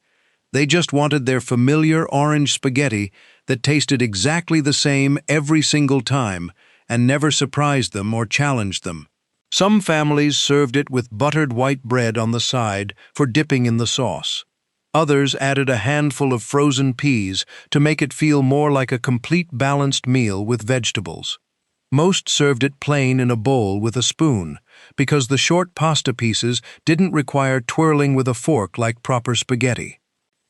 They just wanted their familiar orange spaghetti that tasted exactly the same every single time and never surprised them or challenged them. Some families served it with buttered white bread on the side for dipping in the sauce. Others added a handful of frozen peas to make it feel more like a complete balanced meal with vegetables. Most served it plain in a bowl with a spoon, because the short pasta pieces didn't require twirling with a fork like proper spaghetti.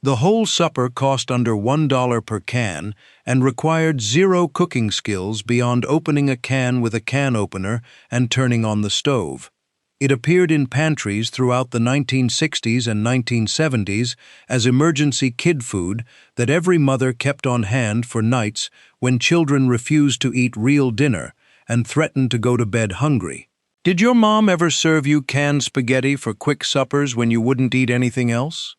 The whole supper cost under $1 per can and required zero cooking skills beyond opening a can with a can opener and turning on the stove. It appeared in pantries throughout the 1960s and 1970s as emergency kid food that every mother kept on hand for nights when children refused to eat real dinner and threatened to go to bed hungry. Did your mom ever serve you canned spaghetti for quick suppers when you wouldn't eat anything else?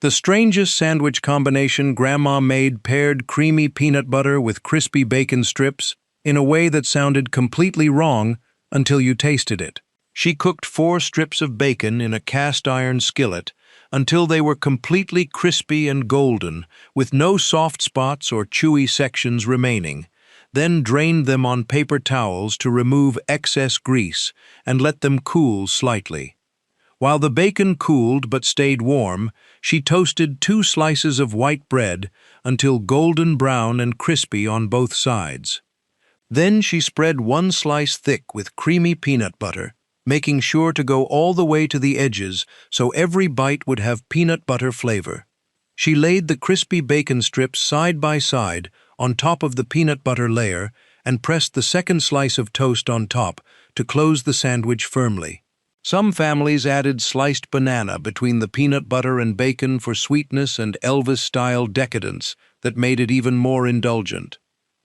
The strangest sandwich combination Grandma made paired creamy peanut butter with crispy bacon strips in a way that sounded completely wrong until you tasted it. She cooked 4 strips of bacon in a cast-iron skillet until they were completely crispy and golden, with no soft spots or chewy sections remaining, then drained them on paper towels to remove excess grease and let them cool slightly. While the bacon cooled but stayed warm, she toasted 2 slices of white bread until golden brown and crispy on both sides. Then she spread one slice thick with creamy peanut butter, making sure to go all the way to the edges so every bite would have peanut butter flavor. She laid the crispy bacon strips side by side on top of the peanut butter layer and pressed the second slice of toast on top to close the sandwich firmly. Some families added sliced banana between the peanut butter and bacon for sweetness and Elvis-style decadence that made it even more indulgent.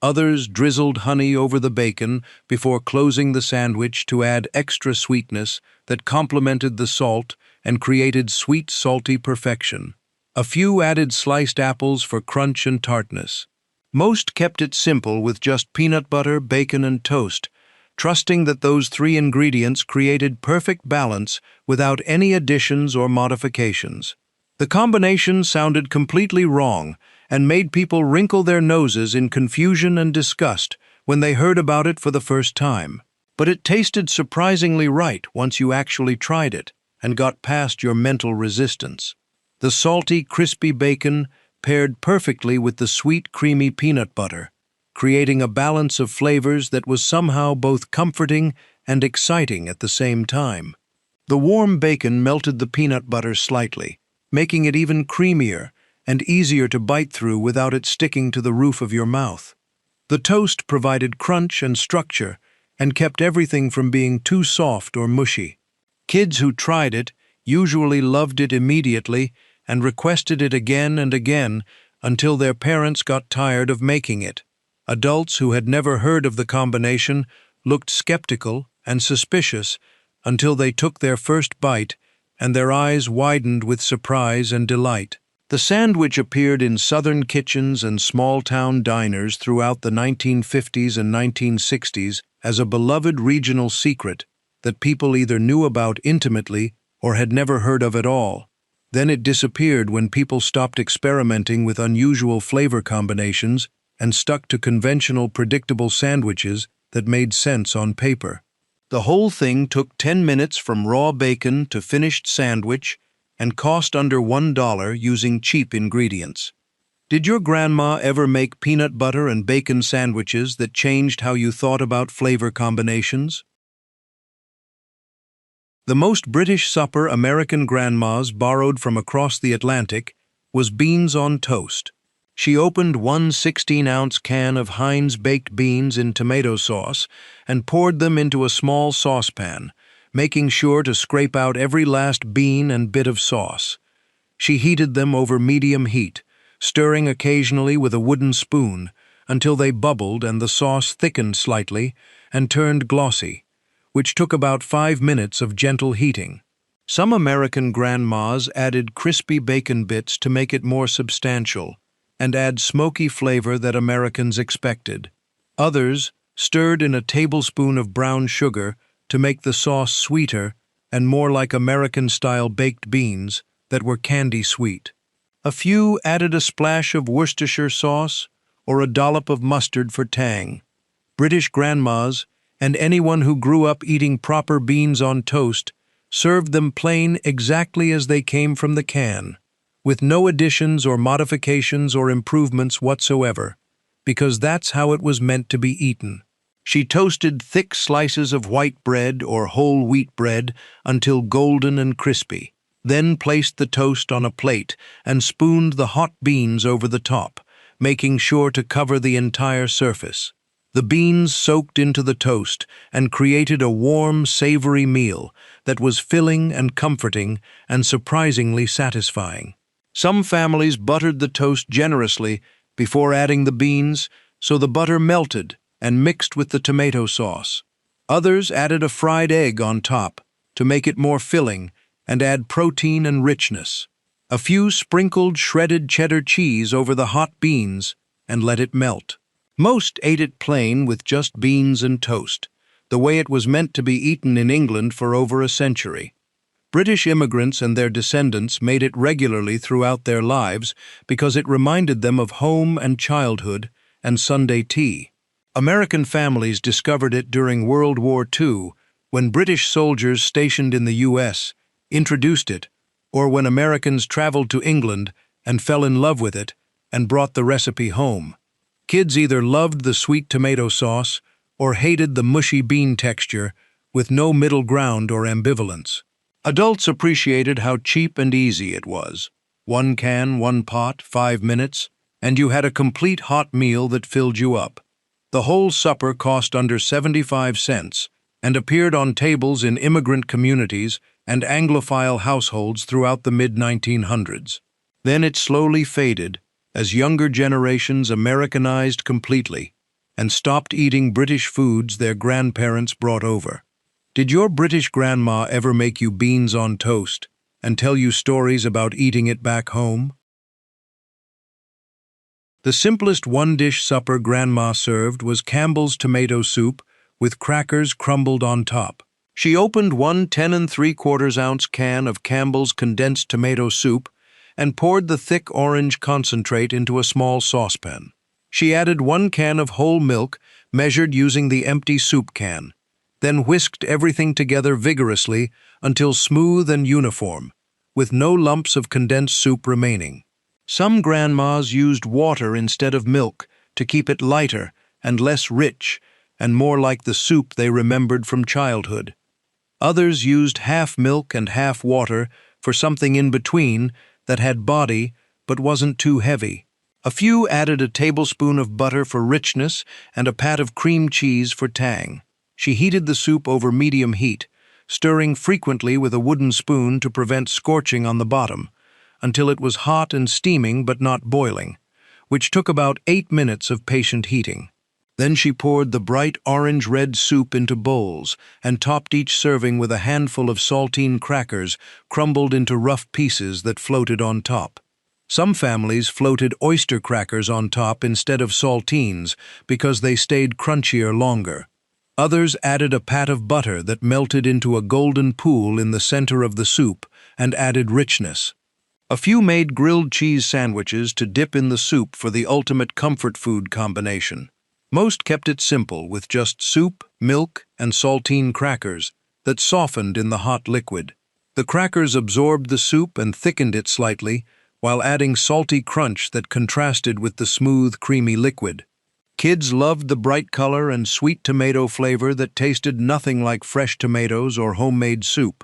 Others drizzled honey over the bacon before closing the sandwich to add extra sweetness that complemented the salt and created sweet, salty perfection. A few added sliced apples for crunch and tartness. Most kept it simple with just peanut butter, bacon, and toast, trusting that those three ingredients created perfect balance without any additions or modifications. The combination sounded completely wrong and made people wrinkle their noses in confusion and disgust when they heard about it for the first time. But it tasted surprisingly right once you actually tried it and got past your mental resistance. The salty, crispy bacon paired perfectly with the sweet, creamy peanut butter, creating a balance of flavors that was somehow both comforting and exciting at the same time. The warm bacon melted the peanut butter slightly, making it even creamier and easier to bite through without it sticking to the roof of your mouth. The toast provided crunch and structure and kept everything from being too soft or mushy. Kids who tried it usually loved it immediately and requested it again and again until their parents got tired of making it. Adults who had never heard of the combination looked skeptical and suspicious until they took their first bite and their eyes widened with surprise and delight. The sandwich appeared in southern kitchens and small-town diners throughout the 1950s and 1960s as a beloved regional secret that people either knew about intimately or had never heard of at all. Then it disappeared when people stopped experimenting with unusual flavor combinations and stuck to conventional, predictable sandwiches that made sense on paper. The whole thing took 10 minutes from raw bacon to finished sandwich and cost under $1 using cheap ingredients. Did your grandma ever make peanut butter and bacon sandwiches that changed how you thought about flavor combinations? The most British supper American grandmas borrowed from across the Atlantic was beans on toast. She opened one 16-ounce can of Heinz baked beans in tomato sauce and poured them into a small saucepan, making sure to scrape out every last bean and bit of sauce. She heated them over medium heat, stirring occasionally with a wooden spoon until they bubbled and the sauce thickened slightly and turned glossy, which took about 5 minutes of gentle heating. Some American grandmas added crispy bacon bits to make it more substantial and add smoky flavor that Americans expected. Others stirred in a tablespoon of brown sugar to make the sauce sweeter and more like American-style baked beans that were candy sweet. A few added a splash of Worcestershire sauce or a dollop of mustard for tang. British grandmas and anyone who grew up eating proper beans on toast served them plain exactly as they came from the can, with no additions or modifications or improvements whatsoever, because that's how it was meant to be eaten. She toasted thick slices of white bread or whole wheat bread until golden and crispy, then placed the toast on a plate and spooned the hot beans over the top, making sure to cover the entire surface. The beans soaked into the toast and created a warm, savory meal that was filling and comforting and surprisingly satisfying. Some families buttered the toast generously before adding the beans so the butter melted and mixed with the tomato sauce. Others added a fried egg on top to make it more filling and add protein and richness. A few sprinkled shredded cheddar cheese over the hot beans and let it melt. Most ate it plain with just beans and toast, the way it was meant to be eaten in England for over a century. British immigrants and their descendants made it regularly throughout their lives because it reminded them of home and childhood and Sunday tea. American families discovered it during World War II when British soldiers stationed in the U.S. introduced it, or when Americans traveled to England and fell in love with it and brought the recipe home. Kids either loved the sweet tomato sauce or hated the mushy bean texture with no middle ground or ambivalence. Adults appreciated how cheap and easy it was. One can, one pot, 5 minutes, and you had a complete hot meal that filled you up. The whole supper cost under 75 cents and appeared on tables in immigrant communities and Anglophile households throughout the mid-1900s. Then it slowly faded as younger generations Americanized completely and stopped eating British foods their grandparents brought over. Did your British grandma ever make you beans on toast and tell you stories about eating it back home? The simplest one-dish supper Grandma served was Campbell's tomato soup with crackers crumbled on top. She opened one 10 3/4 ounce can of Campbell's condensed tomato soup and poured the thick orange concentrate into a small saucepan. She added 1 can of whole milk, measured using the empty soup can, then whisked everything together vigorously until smooth and uniform, with no lumps of condensed soup remaining. Some grandmas used water instead of milk to keep it lighter and less rich and more like the soup they remembered from childhood. Others used half milk and half water for something in between that had body but wasn't too heavy. A few added a tablespoon of butter for richness and a pat of cream cheese for tang. She heated the soup over medium heat, stirring frequently with a wooden spoon to prevent scorching on the bottom, until it was hot and steaming but not boiling, which took about 8 minutes of patient heating. Then she poured the bright orange-red soup into bowls and topped each serving with a handful of saltine crackers crumbled into rough pieces that floated on top. Some families floated oyster crackers on top instead of saltines because they stayed crunchier longer. Others added a pat of butter that melted into a golden pool in the center of the soup and added richness. A few made grilled cheese sandwiches to dip in the soup for the ultimate comfort food combination. Most kept it simple with just soup, milk, and saltine crackers that softened in the hot liquid. The crackers absorbed the soup and thickened it slightly, while adding salty crunch that contrasted with the smooth, creamy liquid. Kids loved the bright color and sweet tomato flavor that tasted nothing like fresh tomatoes or homemade soup.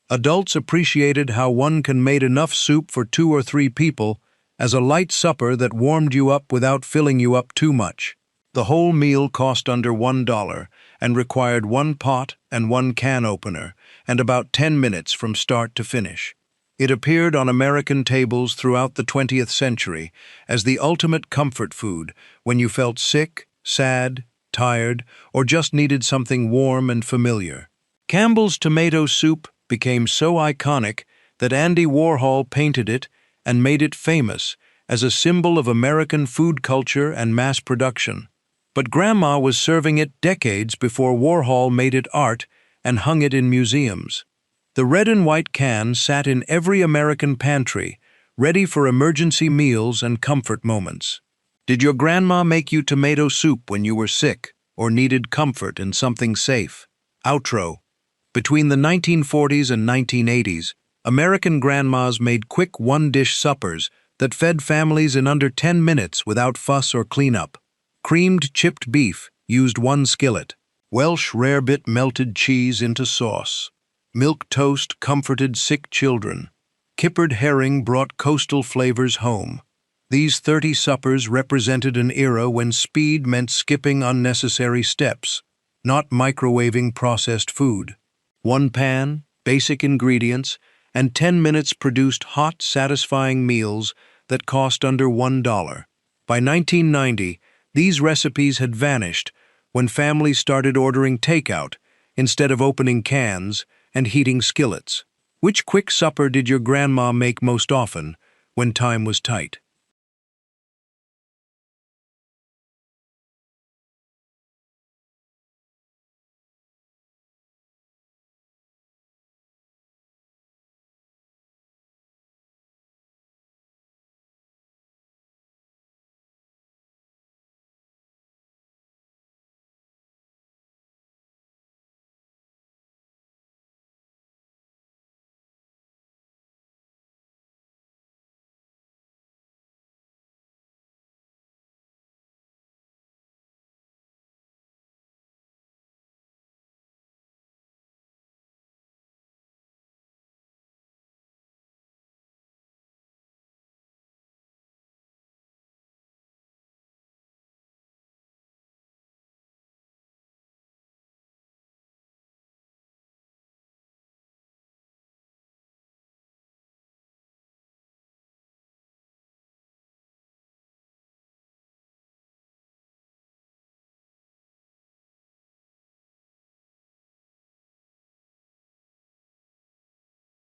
Adults appreciated how one can make enough soup for 2 or 3 people as a light supper that warmed you up without filling you up too much. The whole meal cost under $1 and required 1 pot and 1 can opener and about 10 minutes from start to finish. It appeared on American tables throughout the 20th century as the ultimate comfort food when you felt sick, sad, tired, or just needed something warm and familiar. Campbell's tomato soup became so iconic that Andy Warhol painted it and made it famous as a symbol of American food culture and mass production. But Grandma was serving it decades before Warhol made it art and hung it in museums. The red and white can sat in every American pantry, ready for emergency meals and comfort moments. Did your grandma make you tomato soup when you were sick or needed comfort and something safe? Outro. Between the 1940s and 1980s, American grandmas made quick one-dish suppers that fed families in under 10 minutes without fuss or cleanup. Creamed chipped beef used 1 skillet. Welsh rarebit melted cheese into sauce. Milk toast comforted sick children. Kippered herring brought coastal flavors home. These 30 suppers represented an era when speed meant skipping unnecessary steps, not microwaving processed food. 1 pan, basic ingredients, and 10 minutes produced hot, satisfying meals that cost under $1. By 1990, these recipes had vanished when families started ordering takeout instead of opening cans and heating skillets. Which quick supper did your grandma make most often when time was tight?